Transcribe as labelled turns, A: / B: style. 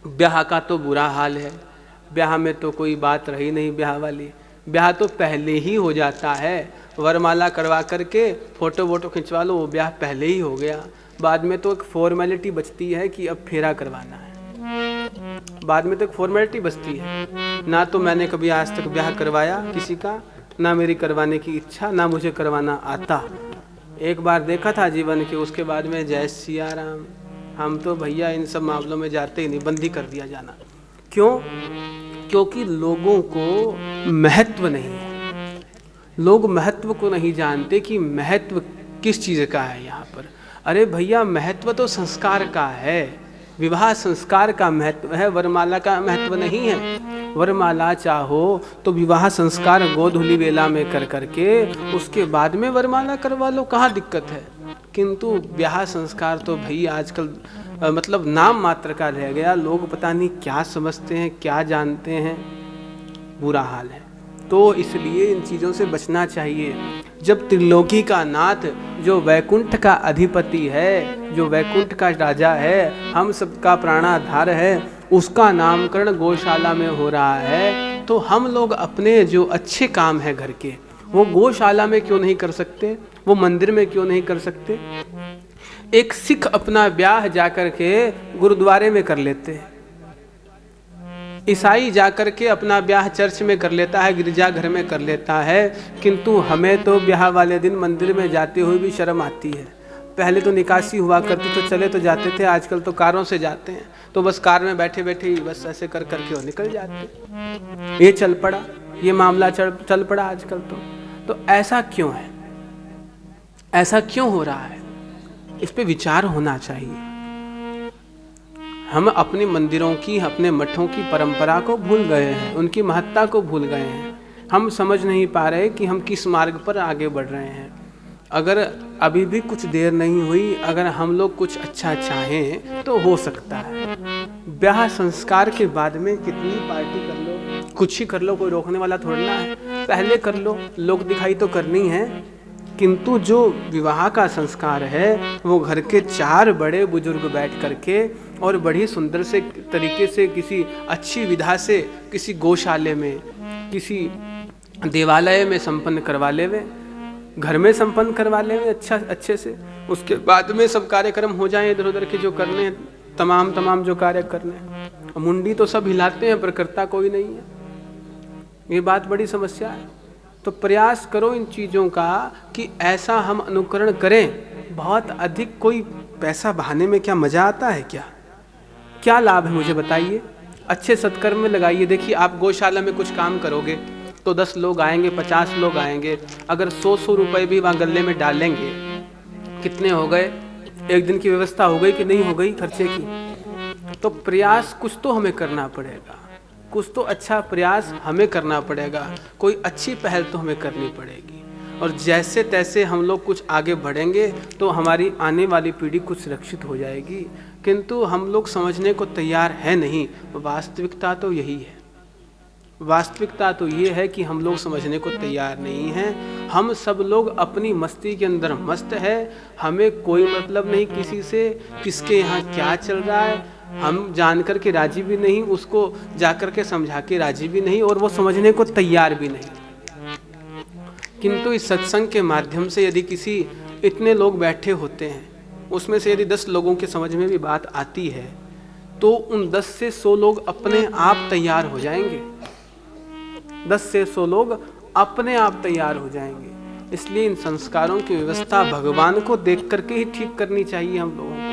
A: ब्याह का तो बुरा हाल है, ब्याह में तो कोई बात रही नहीं ब्याह वाली। ब्याह तो पहले ही हो जाता है, वरमाला करवा करके फोटो वोटो खिंचवा लो, वो ब्याह पहले ही हो गया। बाद में तो एक फॉर्मेलिटी बचती है कि अब फेरा करवाना है, बाद में तो एक फॉर्मेलिटी बचती है। ना तो मैंने कभी आज तक ब्याह करवाया किसी का, ना मेरी करवाने की इच्छा, ना मुझे करवाना आता। एक बार देखा था जीवन के, उसके बाद में जय सिया राम, हम तो भैया इन सब मामलों में जाते ही नहीं, बंद ही कर दिया जाना। क्यों? क्योंकि लोगों को महत्व नहीं है, लोग महत्व को नहीं जानते कि महत्व किस चीज़ का है यहाँ पर। अरे भैया महत्व तो संस्कार का है, विवाह संस्कार का महत्व है, वरमाला का महत्व नहीं है। वरमाला चाहो तो विवाह संस्कार गोधूली वेला में कर करके उसके बाद में वरमाला करवा लो, कहाँ दिक्कत है। किंतु ब्याह संस्कार तो भाई आजकल मतलब नाम मात्र का रह गया, लोग पता नहीं क्या समझते हैं, क्या जानते हैं, बुरा हाल है। तो इसलिए इन चीज़ों से बचना चाहिए। जब त्रिलोकी का नाथ, जो वैकुंठ का अधिपति है, जो वैकुंठ का राजा है, हम सबका प्राणाधार है, उसका नामकरण गौशाला में हो रहा है, तो हम लोग अपने जो अच्छे काम है घर के, वो गौशाला में क्यों नहीं कर सकते, वो मंदिर में क्यों नहीं कर सकते। एक सिख अपना ब्याह जाकर के गुरुद्वारे में कर लेते हैं, ईसाई जाकर के अपना ब्याह चर्च में कर लेता है, गिरजाघर में कर लेता है। किंतु हमें तो ब्याह वाले दिन मंदिर में जाते हुए भी शर्म आती है। पहले तो निकासी हुआ करती तो चले तो जाते थे, आजकल तो कारों से जाते हैं, तो बस कार में बैठे बैठे ही बस ऐसे कर करके वो निकल जाते। ये चल पड़ा, ये मामला चल पड़ा आजकल। तो ऐसा क्यों है, ऐसा क्यों हो रहा है, इस पे विचार होना चाहिए। हम अपने मंदिरों की, अपने मठों की परंपरा को भूल गए हैं, उनकी महत्ता को भूल गए हैं। हम समझ नहीं पा रहे कि हम किस मार्ग पर आगे बढ़ रहे हैं। अगर अभी भी कुछ देर नहीं हुई, अगर हम लोग कुछ अच्छा चाहें तो हो सकता है। ब्याह संस्कार के बाद में कितनी पार्टी कर लो, कुछ ही कर लो, कोई रोकने वाला थोड़ा ना है। पहले कर लो, लोक दिखाई तो करनी है। किंतु जो विवाह का संस्कार है वो घर के 4 बड़े बुजुर्ग बैठ करके और बड़ी सुंदर से तरीके से किसी अच्छी विधा से किसी गौशाले में, किसी देवालय में संपन्न करवा लेवे, घर में संपन्न करवा लेवे अच्छे से। उसके बाद में सब कार्यक्रम हो जाएं इधर उधर के जो करने हैं, तमाम जो कार्य करने हैं। मुंडी तो सब हिलाते हैं पर करता कोई नहीं है, ये बात बड़ी समस्या है। तो प्रयास करो इन चीज़ों का कि ऐसा हम अनुकरण करें। बहुत अधिक कोई पैसा बहाने में क्या मज़ा आता है, क्या लाभ है मुझे बताइए। अच्छे सत्कर्म में लगाइए। देखिए आप गौशाला में कुछ काम करोगे तो 10 लोग आएंगे, 50 लोग आएंगे। अगर 100 रुपए भी वहाँ गले में डालेंगे, कितने हो गए? एक दिन की व्यवस्था हो गई कि नहीं हो गई खर्चे की। तो प्रयास कुछ तो हमें करना पड़ेगा, कुछ तो अच्छा प्रयास हमें करना पड़ेगा, कोई अच्छी पहल तो हमें करनी पड़ेगी। और जैसे तैसे हम लोग कुछ आगे बढ़ेंगे तो हमारी आने वाली पीढ़ी कुछ सुरक्षित हो जाएगी। किंतु हम लोग समझने को तैयार है नहीं। वास्तविकता तो यही है, वास्तविकता तो ये है कि हम लोग समझने को तैयार नहीं हैं। हम सब लोग अपनी मस्ती के अंदर मस्त है, हमें कोई मतलब नहीं किसी से, किसके यहाँ क्या चल रहा है हम जान कर के राजी भी नहीं, उसको जाकर के समझा के राजी भी नहीं, और वो समझने को तैयार भी नहीं। किंतु इस सत्संग के माध्यम से यदि किसी, इतने लोग बैठे होते हैं, उसमें से यदि 10 लोगों के समझ में भी बात आती है तो उन 10 से 100 लोग अपने आप तैयार हो जाएंगे। 10 से 100 लोग अपने आप तैयार हो जाएंगे। इसलिए इन संस्कारों की व्यवस्था भगवान को देख करके ही ठीक करनी चाहिए हम लोगों को।